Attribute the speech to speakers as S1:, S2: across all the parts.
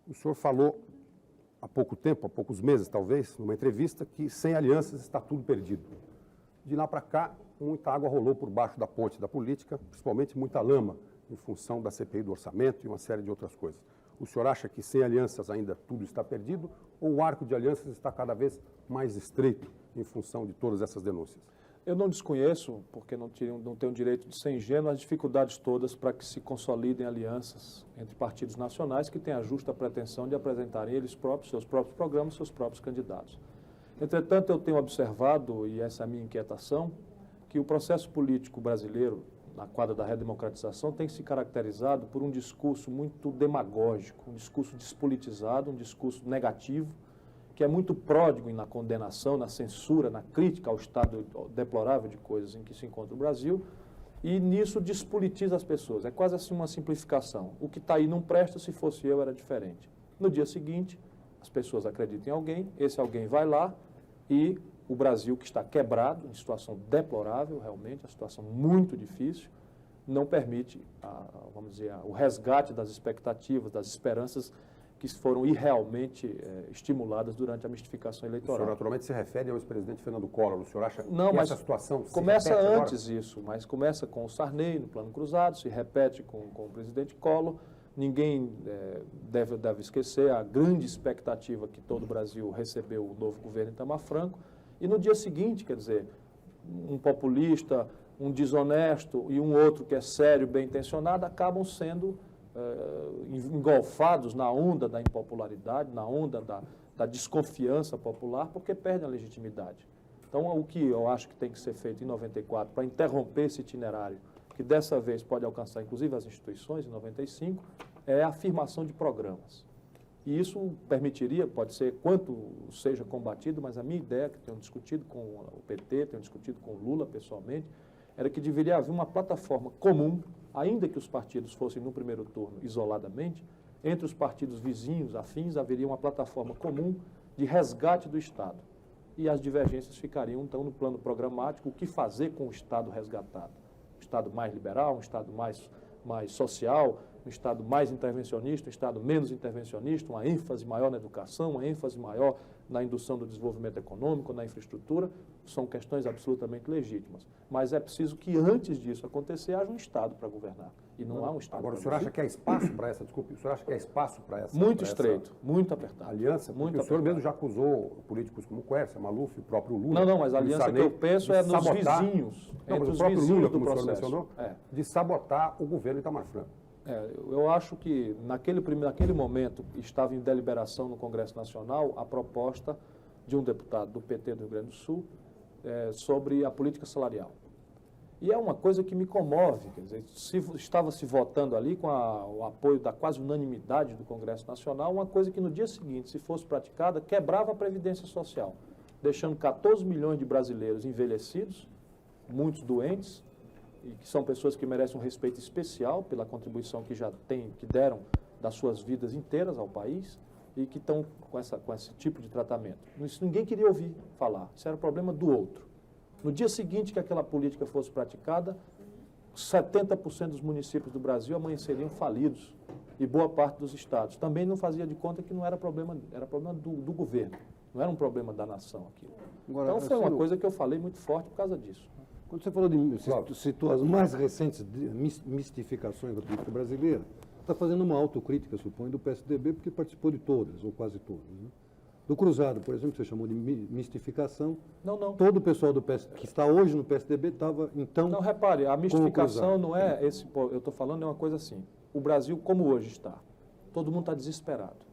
S1: O senhor falou há pouco tempo, há poucos meses talvez, numa entrevista, que sem alianças está tudo perdido. De lá para cá, muita água rolou por baixo da ponte da política, principalmente muita lama, em função da CPI do orçamento e uma série de outras coisas. O senhor acha que sem alianças ainda tudo está perdido ou o arco de alianças está cada vez mais estreito em função de todas essas denúncias?
S2: Eu não desconheço, porque não tenho o direito de ser ingênuo, as dificuldades todas para que se consolidem alianças entre partidos nacionais que têm a justa pretensão de apresentarem eles próprios, seus próprios programas, seus próprios candidatos. Entretanto, eu tenho observado, e essa é a minha inquietação, que o processo político brasileiro, na quadra da redemocratização, tem se caracterizado por um discurso muito demagógico, um discurso despolitizado, um discurso negativo, que é muito pródigo na condenação, na censura, na crítica ao estado deplorável de coisas em que se encontra o Brasil, e nisso despolitiza as pessoas. É quase assim uma simplificação. O que está aí não presta, se fosse eu era diferente. No dia seguinte, as pessoas acreditam em alguém, esse alguém vai lá e o Brasil, que está quebrado, em situação deplorável realmente, uma situação muito difícil, não permite, vamos dizer, o resgate das expectativas, das esperanças que foram irrealmente estimuladas durante a mistificação eleitoral.
S1: O senhor naturalmente se refere ao ex-presidente Fernando Collor. O senhor acha
S2: não,
S1: que
S2: mas
S1: essa situação
S2: começa
S1: se repete
S2: antes
S1: agora?
S2: isso, mas começa com o Sarney no plano cruzado, se repete com o presidente Collor. Ninguém deve esquecer a grande expectativa que todo o Brasil recebeu o novo governo Itamar Franco. E no dia seguinte, quer dizer, um populista, um desonesto e um outro que é sério, bem intencionado, acabam sendo engolfados na onda da impopularidade, na onda da desconfiança popular, porque perdem a legitimidade. Então, o que eu acho que tem que ser feito em 94 para interromper esse itinerário, que dessa vez pode alcançar inclusive as instituições, em 95, é a afirmação de programas. E isso permitiria, pode ser quanto seja combatido, mas a minha ideia, que tenho discutido com o PT, tenho discutido com o Lula pessoalmente, era que deveria haver uma plataforma comum, ainda que os partidos fossem no primeiro turno isoladamente, entre os partidos vizinhos, afins, haveria uma plataforma comum de resgate do Estado. E as divergências ficariam, então, no plano programático, o que fazer com o Estado resgatado. Um Estado mais liberal, um Estado mais social, um Estado mais intervencionista, um Estado menos intervencionista, uma ênfase maior na educação, uma ênfase maior na indução do desenvolvimento econômico, na infraestrutura, são questões absolutamente legítimas. Mas é preciso que, antes disso acontecer, haja um Estado para governar. E não há um Estado.
S1: Agora, o senhor acha que há espaço para essa, desculpe, o senhor acha que há espaço para essa...
S2: Muito estreito, muito apertado.
S1: Aliança? Porque o senhor mesmo já acusou políticos como Quércia, Maluf, o próprio Lula...
S2: Não, mas a aliança que eu penso é nos vizinhos.
S1: Não, mas o próprio Lula, como o senhor mencionou, de sabotar o governo Itamar Franco.
S2: Eu acho que naquele momento estava em deliberação no Congresso Nacional a proposta de um deputado do PT do Rio Grande do Sul sobre a política salarial. E é uma coisa que me comove, quer dizer, estava se votando ali com o apoio da quase unanimidade do Congresso Nacional, uma coisa que no dia seguinte, se fosse praticada, quebrava a Previdência Social, deixando 14 milhões de brasileiros envelhecidos, muitos doentes, e que são pessoas que merecem um respeito especial pela contribuição que deram das suas vidas inteiras ao país e que estão com esse tipo de tratamento. Isso ninguém queria ouvir falar, isso era problema do outro. No dia seguinte que aquela política fosse praticada, 70% dos municípios do Brasil amanheceriam falidos e boa parte dos estados. Também não fazia de conta que não era problema, era problema do governo, não era um problema da nação aquilo. Agora, então foi uma coisa que eu falei muito forte por causa disso.
S3: Quando você falou citou as mais recentes mistificações da política brasileira, está fazendo uma autocrítica, suponho, do PSDB, porque participou de todas, ou quase todas. Né? Do Cruzado, por exemplo, que você chamou de mistificação.
S2: Não.
S3: Todo o pessoal que está hoje no PSDB estava, então...
S2: Não, repare, a mistificação não é esse... Eu estou falando é uma coisa assim. O Brasil, como hoje está, todo mundo está desesperado.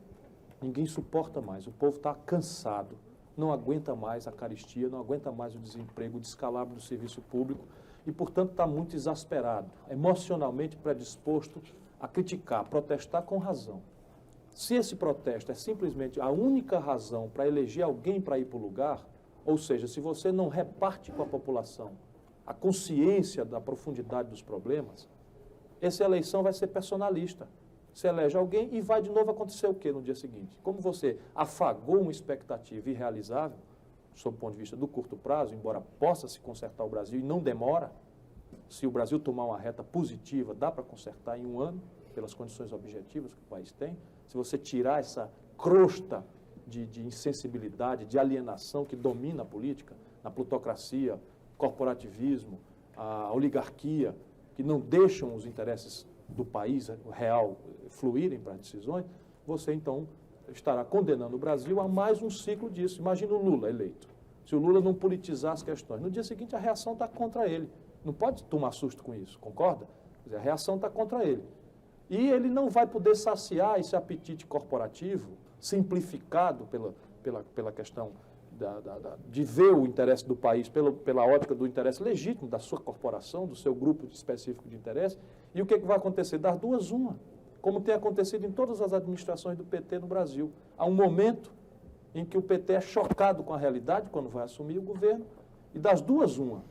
S2: Ninguém suporta mais. O povo está cansado. Não aguenta mais a carestia, não aguenta mais o desemprego, o descalabro do serviço público e, portanto, está muito exasperado, emocionalmente predisposto a criticar, a protestar com razão. Se esse protesto é simplesmente a única razão para eleger alguém para ir para o lugar, ou seja, se você não reparte com a população a consciência da profundidade dos problemas, essa eleição vai ser personalista. Você elege alguém e vai de novo acontecer o quê no dia seguinte? Como você afagou uma expectativa irrealizável, sob o ponto de vista do curto prazo, embora possa se consertar o Brasil e não demora, se o Brasil tomar uma reta positiva, dá para consertar em um ano, pelas condições objetivas que o país tem, se você tirar essa crosta de insensibilidade, de alienação que domina a política, na plutocracia, corporativismo, a oligarquia, que não deixam os interesses do país real fluírem para as decisões, você então estará condenando o Brasil a mais um ciclo disso. Imagina o Lula eleito. Se o Lula não politizar as questões, no dia seguinte a reação está contra ele. Não pode tomar susto com isso, concorda? Quer dizer, a reação está contra ele. E ele não vai poder saciar esse apetite corporativo, simplificado pela questão de ver o interesse do país pela ótica do interesse legítimo da sua corporação, do seu grupo específico de interesse. E o que vai acontecer? Das duas, uma. Como tem acontecido em todas as administrações do PT no Brasil. Há um momento em que o PT é chocado com a realidade, quando vai assumir o governo, e das duas, uma.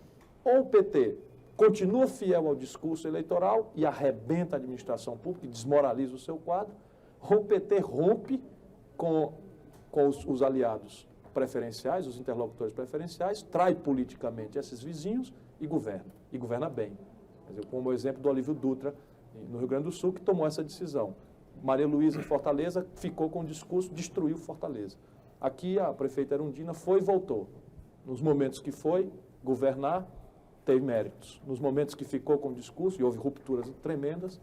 S2: Ou o PT continua fiel ao discurso eleitoral e arrebenta a administração pública e desmoraliza o seu quadro, ou o PT rompe com os aliados preferenciais, os interlocutores preferenciais, trai politicamente esses vizinhos e governa bem. Quer dizer, como o exemplo do Olívio Dutra, no Rio Grande do Sul, que tomou essa decisão. Maria Luísa, em Fortaleza, ficou com o discurso, destruiu Fortaleza. Aqui, a prefeita Erundina foi e voltou. Nos momentos que foi governar, teve méritos. Nos momentos que ficou com o discurso, e houve rupturas tremendas,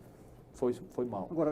S2: foi mal.
S4: Agora,